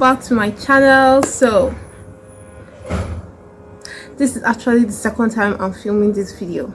Back to my channel. So this is actually the second time I'm filming this video.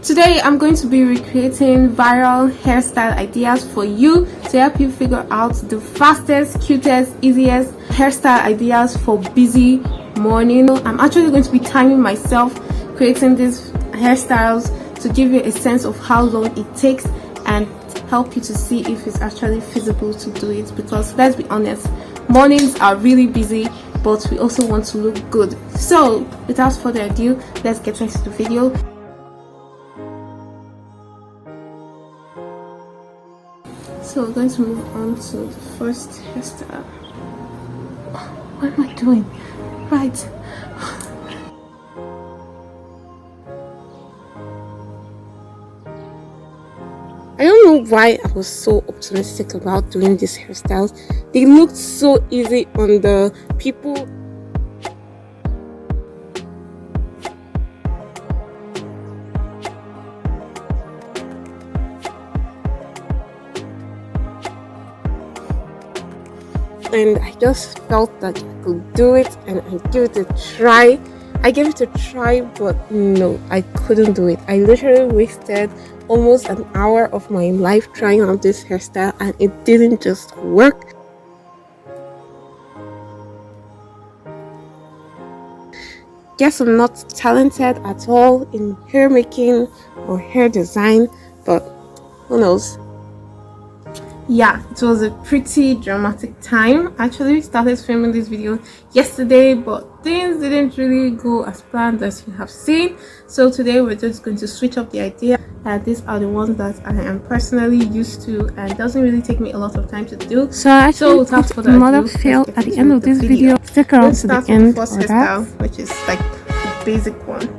Today I'm going to be recreating viral hairstyle ideas for you to help you figure out the fastest, cutest, easiest hairstyle ideas for busy morning. I'm actually going to be timing myself creating these hairstyles to give you a sense of how long it takes and help you to see if it's actually feasible to do it, because let's be honest, mornings are really busy, but we also want to look good. So without further ado, let's get into the video. So we're going to move on to the first hairstyle. What am I doing? Right. I don't know why I was so optimistic about doing these hairstyles. They looked so easy on the people. And I just felt that I could do it and I'd give it a try. I gave it a try, but no, I couldn't do it. I literally wasted almost an hour of my life trying out this hairstyle and it didn't just work. Guess I'm not talented at all in hair making or hair design, but who knows. Yeah, it was a pretty dramatic time. Actually, we started filming this video yesterday, but things didn't really go as planned, as you have seen. So today we're just going to switch up the idea. These are the ones that I am personally used to and doesn't really take me a lot of time to do. So I actually put another fail at the end of this video. Stick around to the end for that. Hairstyle, which is like the basic one.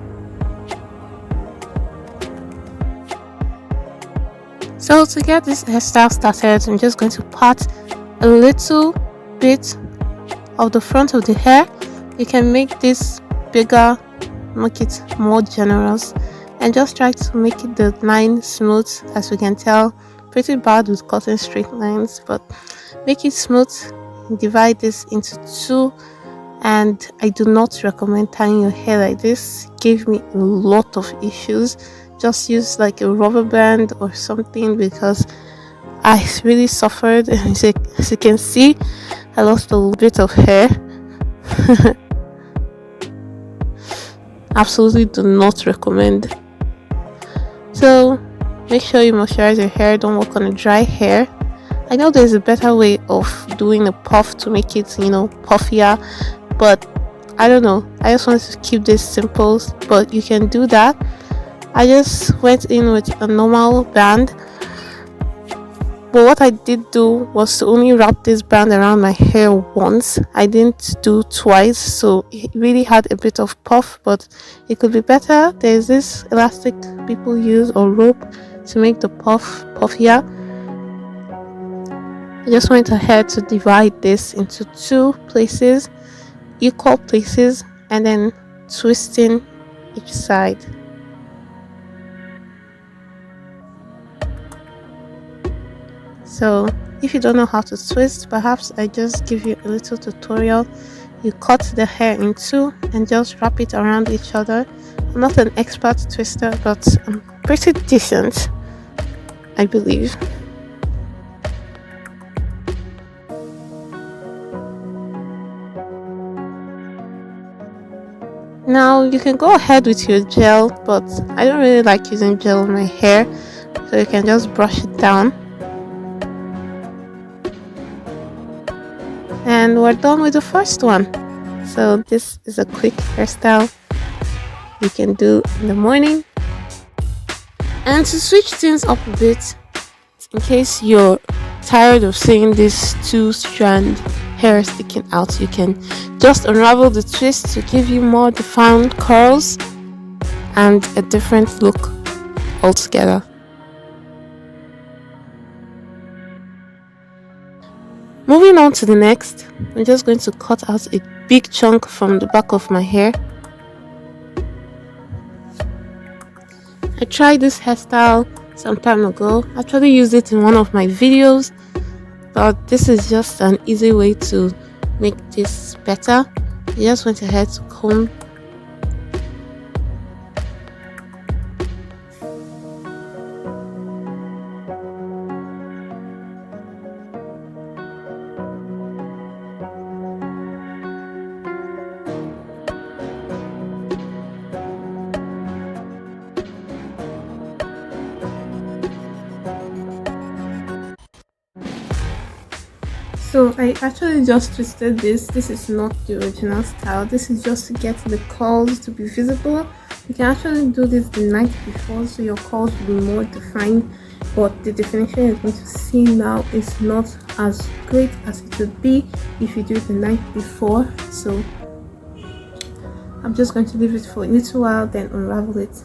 So to get this hairstyle started, I'm just going to part a little bit of the front of the hair. You can make this bigger, make it more generous, and just try to make it the line smooth. As you can tell, pretty bad with cutting straight lines, but make it smooth. Divide this into two, and I do not recommend tying your hair like this. It gave me a lot of issues. Just use like a rubber band or something, because I really suffered. As you can see, I lost a little bit of hair. Absolutely do not recommend. So make sure you moisturize your hair. Don't work on a dry hair. I know there's a better way of doing a puff to make it, puffier, but I don't know. I just wanted to keep this simple, but you can do that. I just went in with a normal band, but what I did do was to only wrap this band around my hair once. I didn't do twice, so it really had a bit of puff, but it could be better. There's this elastic people use, or rope, to make the puff puffier. I just went ahead to divide this into two places, equal places, and then twisting each side. So if you don't know how to twist, perhaps I just give you a little tutorial. You cut the hair in two and just wrap it around each other. I'm not an expert twister, but I'm pretty decent, I believe. Now you can go ahead with your gel, but I don't really like using gel on my hair, so you can just brush it down. And we're done with the first one. So this is a quick hairstyle you can do in the morning. And to switch things up a bit, in case you're tired of seeing this two-strand hair sticking out, you can just unravel the twist to give you more defined curls and a different look altogether. Moving on to the next, I'm just going to cut out a big chunk from the back of my hair. I tried this hairstyle some time ago. I actually used it in one of my videos, but this is just an easy way to make this better. You just went ahead to comb. So I actually just twisted this. This is not the original style. This is just to get the curls to be visible. You can actually do this the night before so your curls will be more defined, but the definition you're going to see now is not as great as it would be if you do it the night before. So I'm just going to leave it for a little while, then unravel it.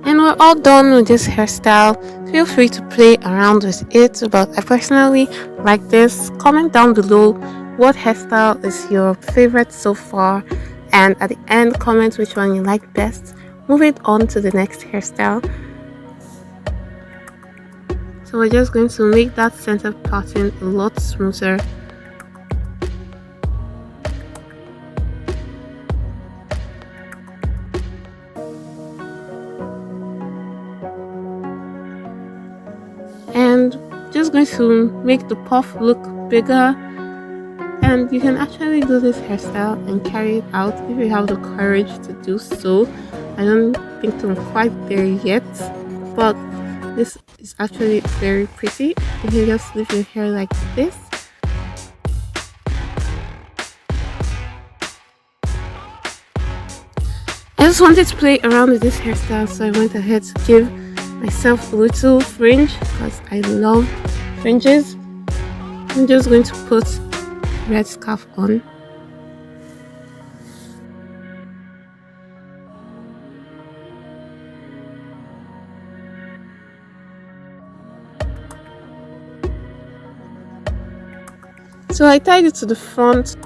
And we're all done with this hairstyle. Feel free to play around with it, but I personally like this. Comment down below what hairstyle is your favorite so far, and at the end comment which one you like best. Moving on to the next hairstyle. So we're just going to make that center pattern a lot smoother. And just going to make the puff look bigger, and you can actually do this hairstyle and carry it out if you have the courage to do so. I don't think I'm quite there yet, but this is actually very pretty. You can just leave your hair like this. I just wanted to play around with this hairstyle, so I went ahead to give myself a little fringe because I love fringes. I'm just going to put red scarf on. So I tied it to the front.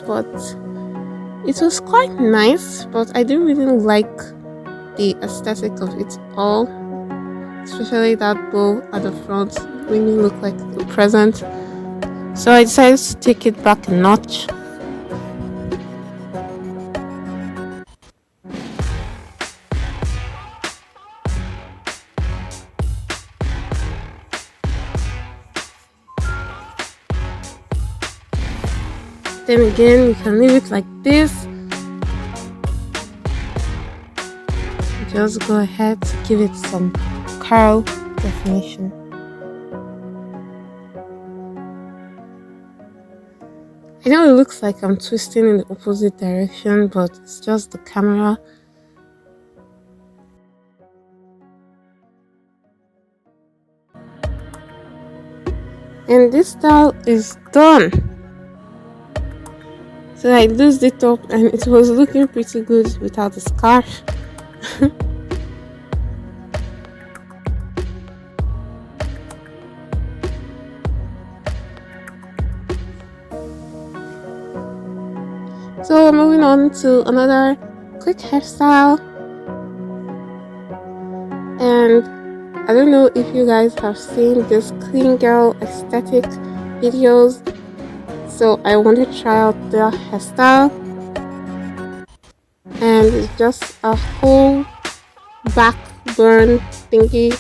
But it was quite nice, but I didn't really like the aesthetic of it all, especially that bow at the front made me look like a present, so I decided to take it back a notch. Then again, you can leave it like this. Just go ahead to give it some curl definition. I know it looks like I'm twisting in the opposite direction, but it's just the camera. And this style is done. So I loosed it up and it was looking pretty good without the scarf. So moving on to another quick hairstyle. And I don't know if you guys have seen this clean girl aesthetic videos. So I want to try out their hairstyle, and it's just a whole back burn thingy.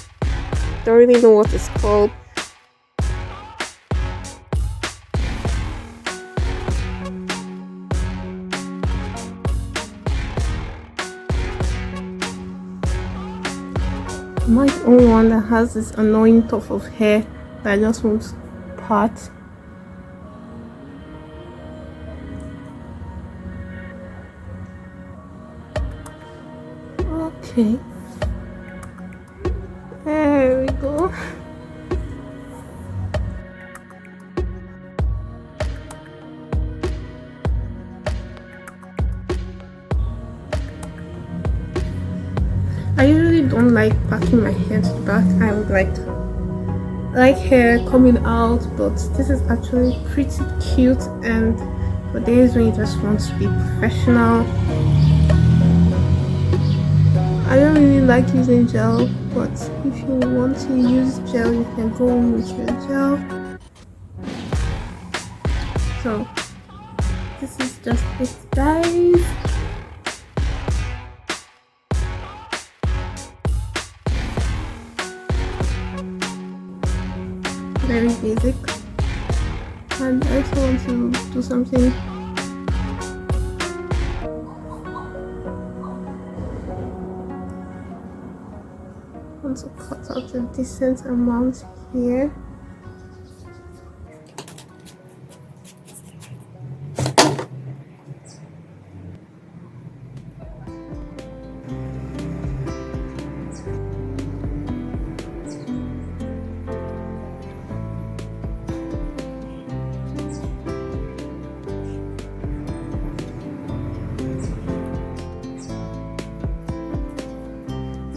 Don't really know what it's called. My own one that has this annoying tuft of hair that I just want to part. Okay, there we go. I usually don't like packing my hair to the back. I would like hair coming out, but this is actually pretty cute, and for days when you just want to be professional. I don't really like using gel, but if you want to use gel, you can go in with your gel. So this is just it, guys. Very basic, and I also want to do something to cut out a decent amount here.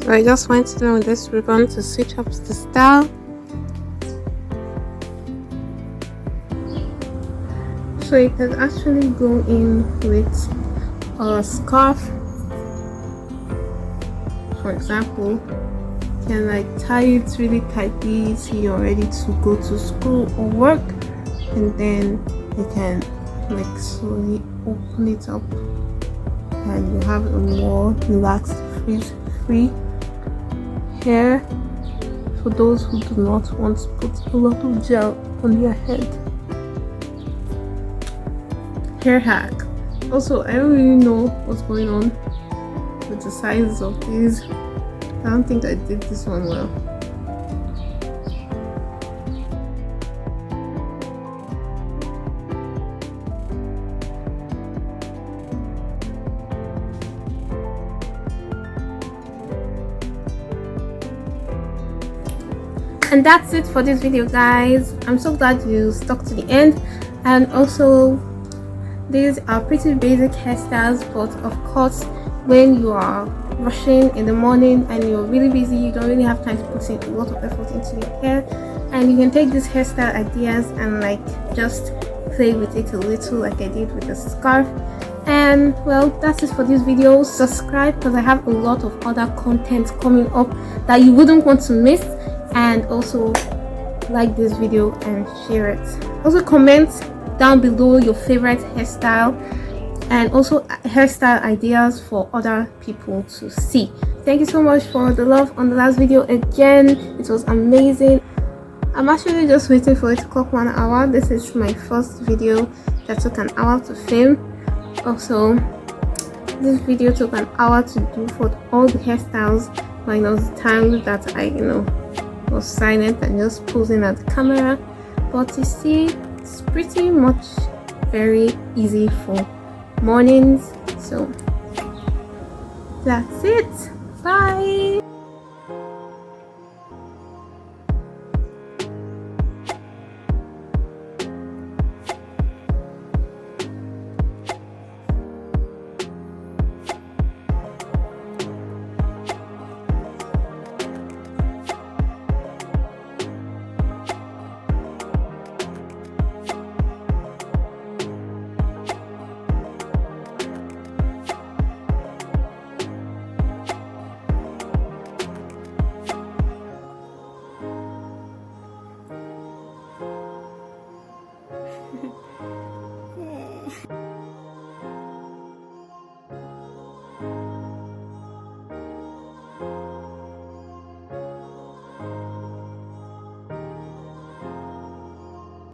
So I just went in with this ribbon to switch up the style. So you can actually go in with a scarf. For example, you can like tie it really tightly so you're ready to go to school or work, and then you can like slowly open it up and you have a more relaxed, free hair for those who do not want to put a lot of gel on their head. Hair hack. Also, I don't really know what's going on with the sizes of these. I don't think I did this one well. And that's it for this video, guys. I'm so glad you stuck to the end. And also, these are pretty basic hairstyles, but of course when you are rushing in the morning and you're really busy, you don't really have time to put in a lot of effort into your hair, and you can take these hairstyle ideas and like just play with it a little, like I did with the scarf. And well, that's it for this video. Subscribe because I have a lot of other content coming up that you wouldn't want to miss, and also like this video and share it. Also comment down below your favorite hairstyle and also hairstyle ideas for other people to see. Thank you so much for the love on the last video. Again, it was amazing. I'm actually just waiting for it to clock 1 hour. This is my first video that took an hour to film. Also, this video took an hour to do for all the hairstyles, minus the time that I was silent and just posing at the camera. But you see, it's pretty much very easy for mornings. So that's it. Bye.